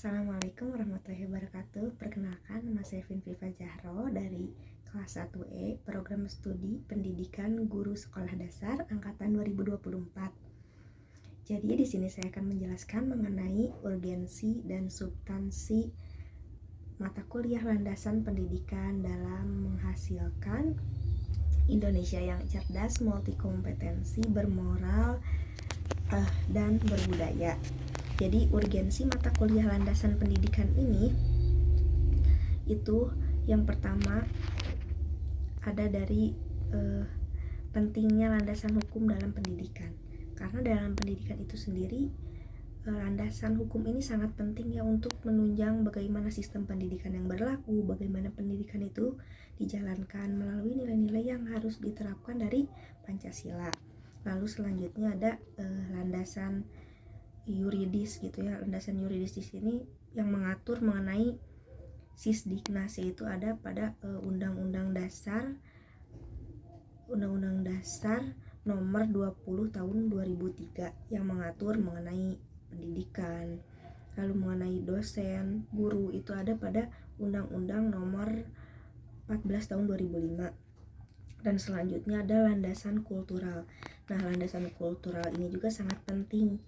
Assalamualaikum warahmatullahi wabarakatuh. Perkenalkan, nama saya Viva Zahro dari kelas 1E, Program Studi Pendidikan Guru Sekolah Dasar angkatan 2024. Jadi di sini saya akan menjelaskan mengenai urgensi dan substansi mata kuliah landasan pendidikan dalam menghasilkan Indonesia yang cerdas, multikompetensi, bermoral, dan berbudaya. Jadi urgensi mata kuliah landasan pendidikan ini itu yang pertama ada dari pentingnya landasan hukum dalam pendidikan. Karena dalam pendidikan itu sendiri landasan hukum ini sangat penting ya untuk menunjang bagaimana sistem pendidikan yang berlaku, bagaimana pendidikan itu dijalankan melalui nilai-nilai yang harus diterapkan dari Pancasila. Lalu selanjutnya ada landasan yuridis gitu ya. Landasan yuridis di sini yang mengatur mengenai Sisdiknas, itu ada pada Undang-Undang Dasar nomor 20 tahun 2003 yang mengatur mengenai pendidikan. Lalu mengenai dosen, guru itu ada pada Undang-Undang nomor 14 tahun 2005. Dan selanjutnya ada landasan kultural. Nah, landasan kultural ini juga sangat penting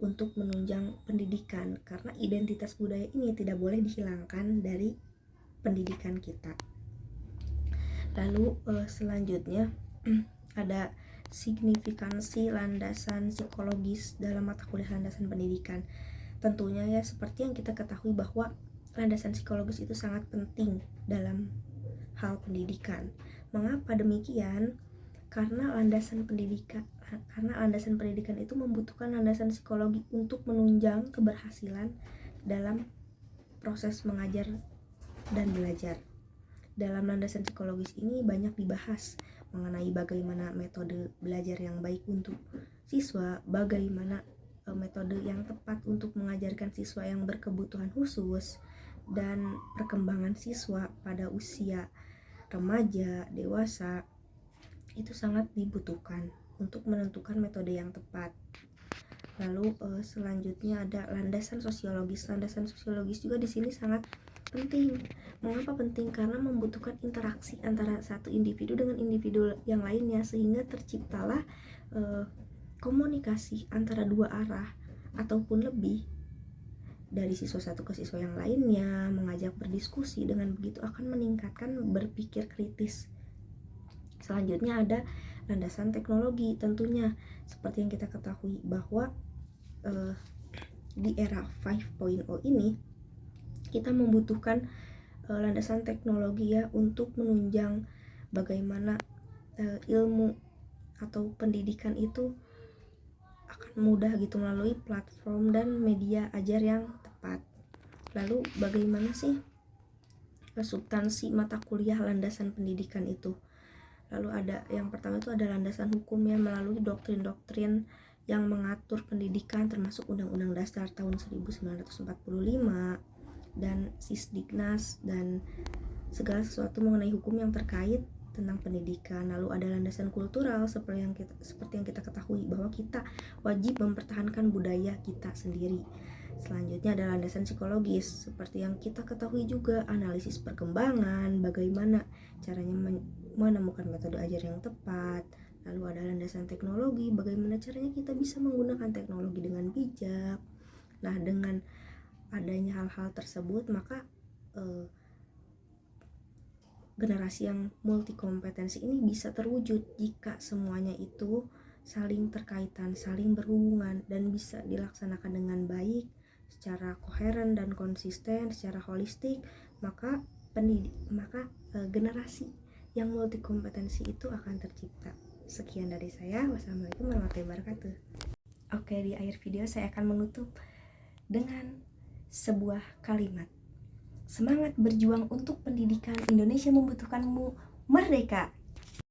untuk menunjang pendidikan karena identitas budaya ini tidak boleh dihilangkan dari pendidikan kita. Lalu selanjutnya ada signifikansi landasan psikologis dalam mata kuliah landasan pendidikan. Tentunya ya seperti yang kita ketahui bahwa landasan psikologis itu sangat penting dalam hal pendidikan. Mengapa demikian? Karena landasan pendidikan itu membutuhkan landasan psikologi untuk menunjang keberhasilan dalam proses mengajar dan belajar. Dalam landasan psikologis ini banyak dibahas mengenai bagaimana metode belajar yang baik untuk siswa, bagaimana metode yang tepat untuk mengajarkan siswa yang berkebutuhan khusus, dan perkembangan siswa pada usia remaja, dewasa itu sangat dibutuhkan untuk menentukan metode yang tepat. Lalu selanjutnya ada landasan sosiologis. Landasan sosiologis juga di sini sangat penting. Mengapa penting? Karena membutuhkan interaksi antara satu individu dengan individu yang lainnya sehingga terciptalah komunikasi antara dua arah ataupun lebih dari siswa satu ke siswa yang lainnya, mengajak berdiskusi. Dengan begitu akan meningkatkan berpikir kritis. Selanjutnya ada landasan teknologi. Tentunya seperti yang kita ketahui bahwa di era 5.0 ini kita membutuhkan landasan teknologi ya untuk menunjang bagaimana ilmu atau pendidikan itu akan mudah gitu melalui platform dan media ajar yang tepat. Lalu bagaimana sih substansi mata kuliah landasan pendidikan itu? Lalu ada yang pertama itu ada landasan hukumnya melalui doktrin-doktrin yang mengatur pendidikan termasuk Undang-Undang Dasar tahun 1945 dan Sisdiknas dan segala sesuatu mengenai hukum yang terkait tentang pendidikan. Lalu ada landasan kultural seperti yang kita ketahui bahwa kita wajib mempertahankan budaya kita sendiri. Selanjutnya ada landasan psikologis seperti yang kita ketahui juga, analisis perkembangan, bagaimana caranya menemukan metode ajar yang tepat. Lalu ada landasan teknologi, bagaimana caranya kita bisa menggunakan teknologi dengan bijak. Nah, dengan adanya hal-hal tersebut maka generasi yang multikompetensi ini bisa terwujud jika semuanya itu saling terkaitan, saling berhubungan dan bisa dilaksanakan dengan baik, secara koheren dan konsisten, secara holistik, maka generasi yang multikompetensi itu akan tercipta. Sekian dari saya. Wassalamualaikum warahmatullahi wabarakatuh. Oke, di akhir video saya akan menutup dengan sebuah kalimat. Semangat berjuang untuk pendidikan, Indonesia membutuhkanmu merdeka.